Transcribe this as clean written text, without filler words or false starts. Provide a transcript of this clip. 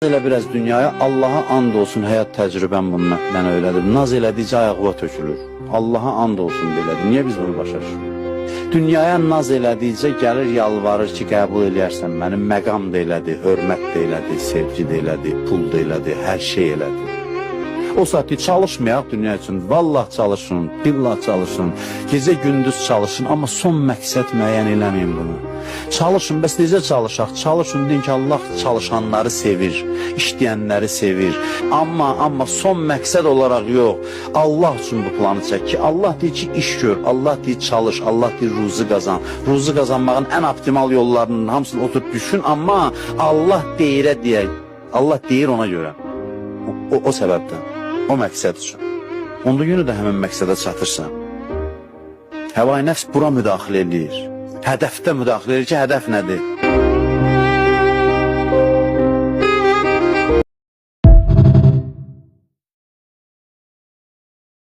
Elə biraz dünyaya Allaha and olsun, həyat təcrübəm bundan mən öylədir. Naz elədikcə ayaqlığa tökülür. Allaha and olsun belədir. Niyə biz bunu başa düşürük? Dünyaya naz elədikcə gəlir, yalvarır ki, qəbul eləyərsən məni. Məqam da elədi, hörmət də elədi, sevgi də elədi, pul da elədi, hər şey elədi. O saat çalışmayaq dünya üçün. Vallah çalışın, billah çalışın, gecə gündüz çalışın, amma son məqsəd müəyyən eləməyin bunu. Çalışın, bəs necə çalışaq? Çalışın, deyin ki, Allah çalışanları sevir, işləyənləri sevir. Amma son məqsəd olaraq yox. Allah üçün bu planı çək ki, Allah deyir ki, iş gör, Allah deyir çalış, Allah deyir ruzi qazan. Ruzi qazanmağın ən optimal yollarının hamısını oturub düşün, amma Allah deyirə deyək. Allah deyir ona görə. O səbəbdən, o məqsəd üçün. Onda yenə də həmin məqsədə çatırsan. Həvai nəfs bura müdaxilə edir. Hədəfdə müdaxilə edir ki, hədəf nədir?